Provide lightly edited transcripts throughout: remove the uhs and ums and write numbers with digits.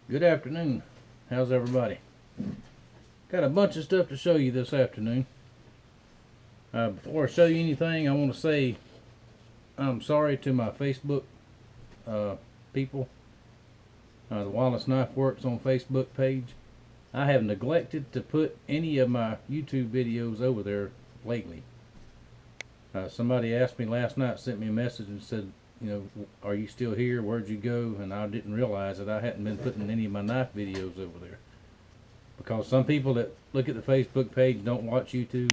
Good afternoon. How's everybody? Got a bunch of stuff to show you this afternoon. Before I show you anything, I want to say I'm sorry to my Facebook people. The Wallace Knife Works on Facebook page. I have neglected to put any of my YouTube videos over there lately. Somebody asked me last night, sent me a message and said, you know, are you still here? Where'd you go? And I didn't realize that I hadn't been putting any of my knife videos over there. Because some people that look at the Facebook page don't watch YouTube,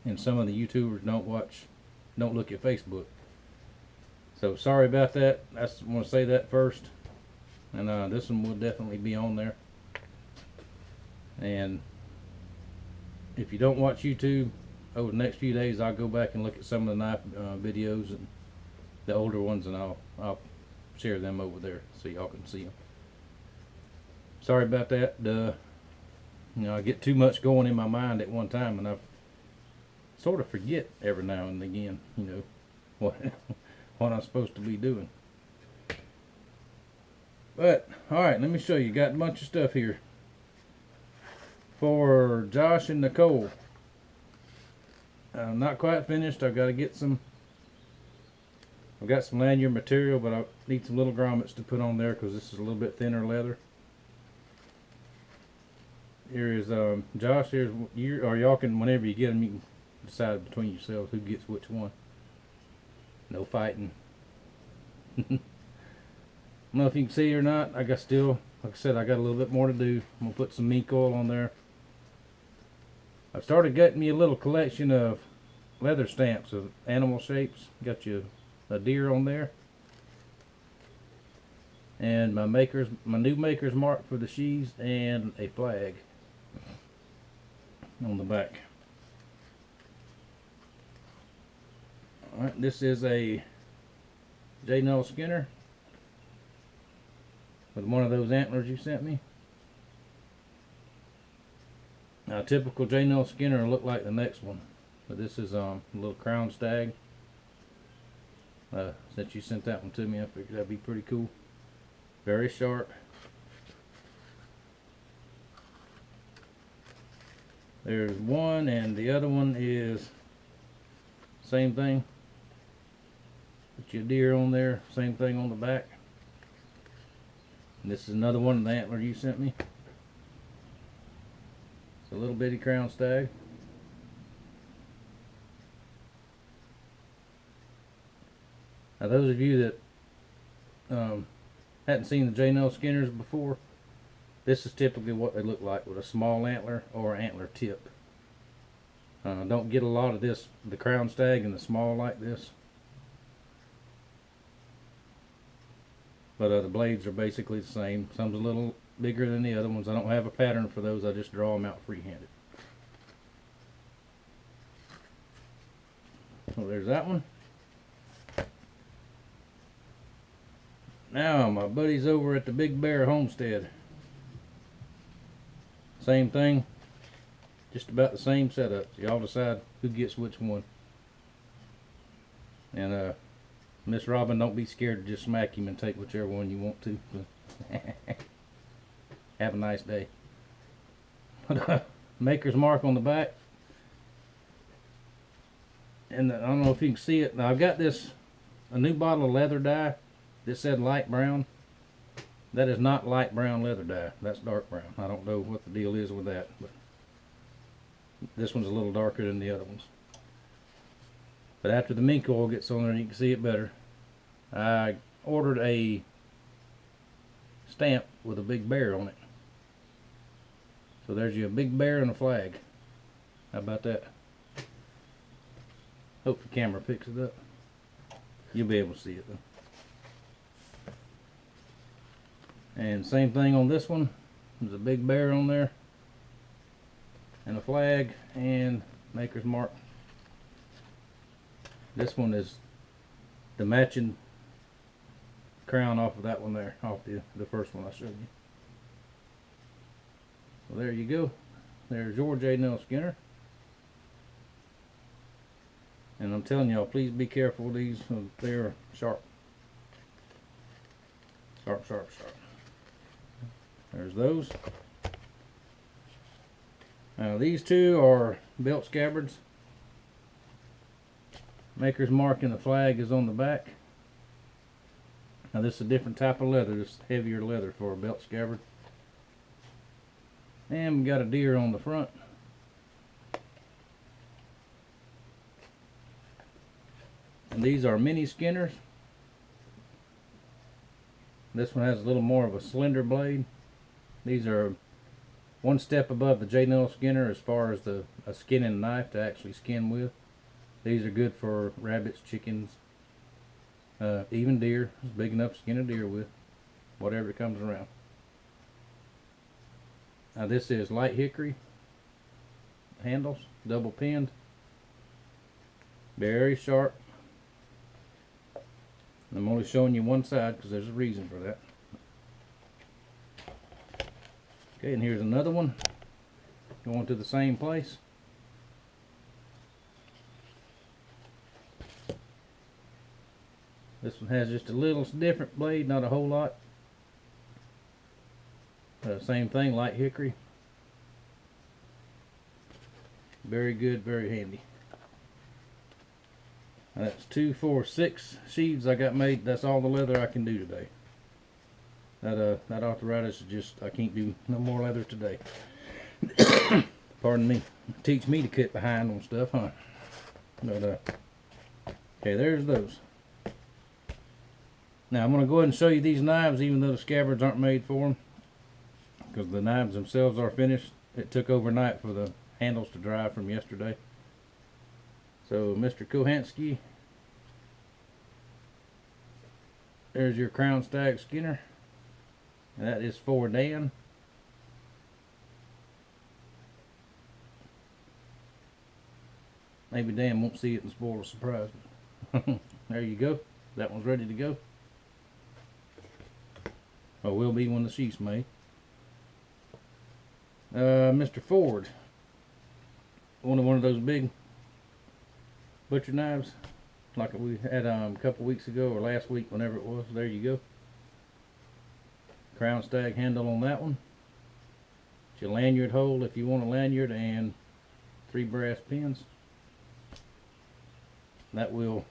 and some of the YouTubers don't look at Facebook. So sorry about that. I just want to say that first. And this one will definitely be on there. And if you don't watch YouTube, over the next few days I'll go back and look at some of the knife videos and the older ones, and I'll share them over there so y'all can see them. Sorry about that. You know, I get too much going in my mind at one time, and I sort of forget every now and again, you know, what I'm supposed to be doing. But alright, let me show you. Got a bunch of stuff here for Josh and Nicole. Not quite finished. I've got to get some. I've got some lanyard material, but I need some little grommets to put on there because this is a little bit thinner leather. Here is Josh. Here's you, or y'all can, whenever you get them, you can decide between yourselves who gets which one. No fighting. I don't know if you can see or not. I got still, like I said, I got a little bit more to do. I'm gonna put some mink oil on there. I've started getting me a little collection of leather stamps of animal shapes. Got you a deer on there, and my new maker's mark for the sheaths, and a flag on the back. Alright, this is a J. Skinner with one of those antlers you sent me. Now, a typical J. Skinner will look like the next one, but this is a little crown stag. Since you sent that one to me, I figured that'd be pretty cool. Very sharp. There's one, and the other one is same thing. Put your deer on there, same thing on the back. And this is another one of the antler you sent me. It's a little bitty crown stag. Now, those of you that hadn't seen the J. Skinners before, this is typically what they look like with a small antler or antler tip. Don't get a lot of this, the crown stag and the small like this. But the blades are basically the same. Some's a little bigger than the other ones. I don't have a pattern for those. I just draw them out freehanded. So there's that one. Now, my buddies over at the big Bear Homestead. Same thing. Just about the same setup. Y'all decide who gets which one. And Miss Robin, don't be scared to just smack him and take whichever one you want to. Have a nice day. Maker's mark on the back. And I don't know if you can see it. Now, I've got a new bottle of leather dye. This said light brown. That is not light brown leather dye. That's dark brown. I don't know what the deal is with that, but this one's a little darker than the other ones. But after the mink oil gets on there, you can see it better. I ordered a stamp with a big bear on it. So there's you a big bear and a flag. How about that? Hope the camera picks it up. You'll be able to see it though. And same thing on this one. There's a big bear on there, and a flag, and maker's mark. This one is the matching crown off of that one there, off the first one I showed you. So there you go. There's your J. Skinner. And I'm telling y'all, please be careful with these. They're sharp. Sharp, sharp, sharp. There's those. Now these two are belt scabbards. Maker's mark in the flag is on the back. Now this is a different type of leather. This is heavier leather for a belt scabbard. And we got a deer on the front. And these are mini skinners. This one has a little more of a slender blade. These are one step above the J-Null skinner as far as a skinning knife to actually skin with. These are good for rabbits, chickens, even deer. It's big enough to skin a deer with, whatever comes around. Now this is light hickory handles, double pinned, very sharp. I'm only showing you one side because there's a reason for that. Okay, and here's another one going to the same place. This one has just a little different blade, not a whole lot. Same thing, light hickory. Very good, very handy. That's 2, 4, 6 sheaths I got made. That's all the leather I can do today. That arthritis is just, I can't do no more leather today. Pardon me. Teach me to cut behind on stuff, huh? But okay, there's those. Now I'm going to go ahead and show you these knives, even though the scabbards aren't made for them, because the knives themselves are finished. It took overnight for the handles to dry from yesterday. So Mr. Kohansky, there's your crown stag skinner. And that is for Dan. Maybe Dan won't see it and spoil the surprise. There you go. That one's ready to go. Or will be when the sheath's made. Mr. Ford, one of those big butcher knives like we had a couple weeks ago or last week, whenever it was. There you go. Crown stag handle on that one. It's your lanyard hole if you want a lanyard, and 3 brass pins. That will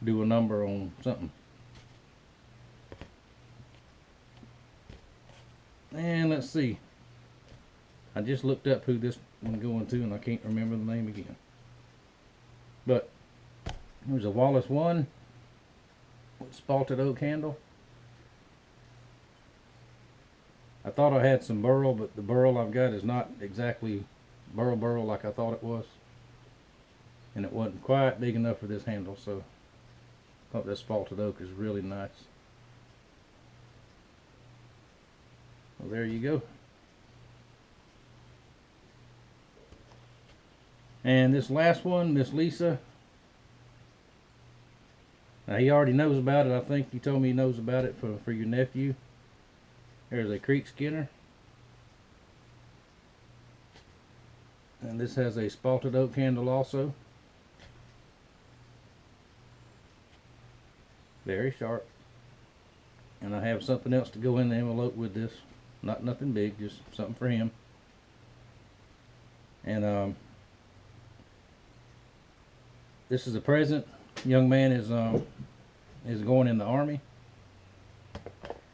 do a number on something. And let's see. I just looked up who this one going to, and I can't remember the name again. But there's a Wallace 1 with spalted oak handle. I thought I had some burl, but the burl I've got is not exactly burl like I thought it was. And it wasn't quite big enough for this handle, so I thought this spalted oak is really nice. Well, there you go. And this last one, Miss Lisa. Now he already knows about it. I think he told me he knows about it for your nephew. There's a creek skinner. And this has a spalted oak handle also. Very sharp. And I have something else to go in the envelope with this. Not nothing big, just something for him. And this is a present. Young man is going in the Army.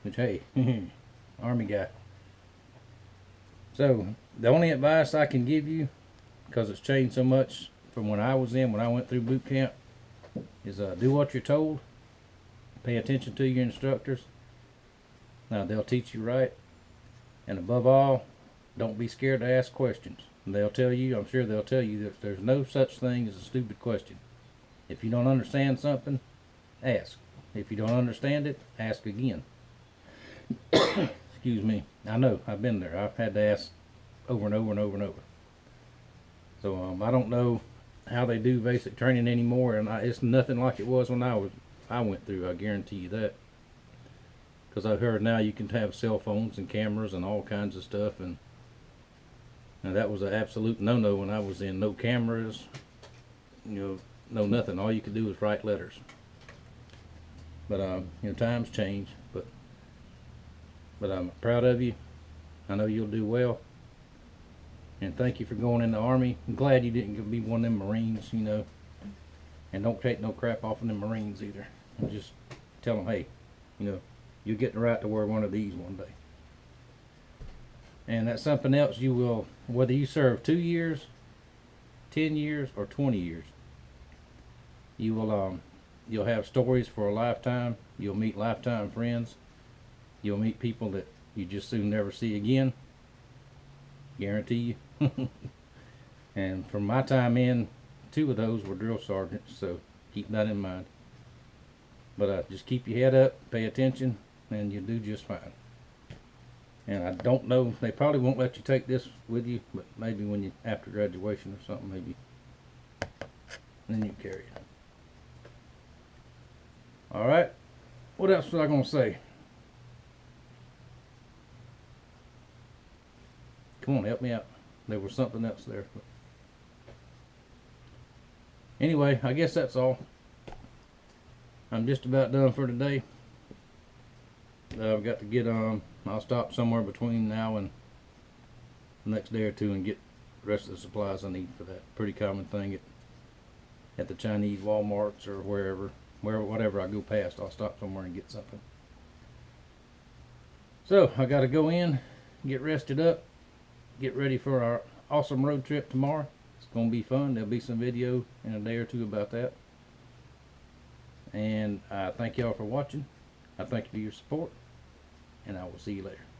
Which, hey, Army guy. So the only advice I can give you, because it's changed so much from when I was in, when I went through boot camp, is do what you're told. Pay attention to your instructors. Now they'll teach you right. And above all, don't be scared to ask questions. And they'll tell you, I'm sure they'll tell you, that there's no such thing as a stupid question. If you don't understand something, ask. If you don't understand it, ask again. Excuse me. I know, I've been there. I've had to ask over and over and over and over. So I don't know how they do basic training anymore, and it's nothing like it was when I went through. I guarantee you that. Because I've heard now you can have cell phones and cameras and all kinds of stuff, and that was an absolute no-no when I was in. No cameras, no nothing. All you could do was write letters. But times change. But But I'm proud of you. I know you'll do well. And thank you for going in the Army. I'm glad you didn't be one of them Marines, you know. And don't take no crap off of them Marines either. And just tell them, hey, you know, you'll get the right to wear one of these one day. And that's something else you will, whether you serve 2 years, 10 years, or 20 years, you will, you'll have stories for a lifetime. You'll meet lifetime friends. You'll meet people that you just soon never see again. Guarantee you. And from my time in, 2 of those were drill sergeants, so keep that in mind. But just keep your head up, pay attention, and you'll do just fine. And I don't know, they probably won't let you take this with you, but maybe when you, after graduation or something, maybe, then you carry it. Alright, what else was I going to say? Come on, help me out. There was something else there. Anyway, I guess that's all. I'm just about done for today. I've got to get I'll stop somewhere between now and the next day or two and get the rest of the supplies I need for that. Pretty common thing at the Chinese Walmarts or whatever I go past. I'll stop somewhere and get something. So I got to go in, get rested up, get ready for our awesome road trip tomorrow. It's gonna be fun. There'll be some video in a day or two about that. And I thank y'all for watching. I thank you for your support, and I will see you later.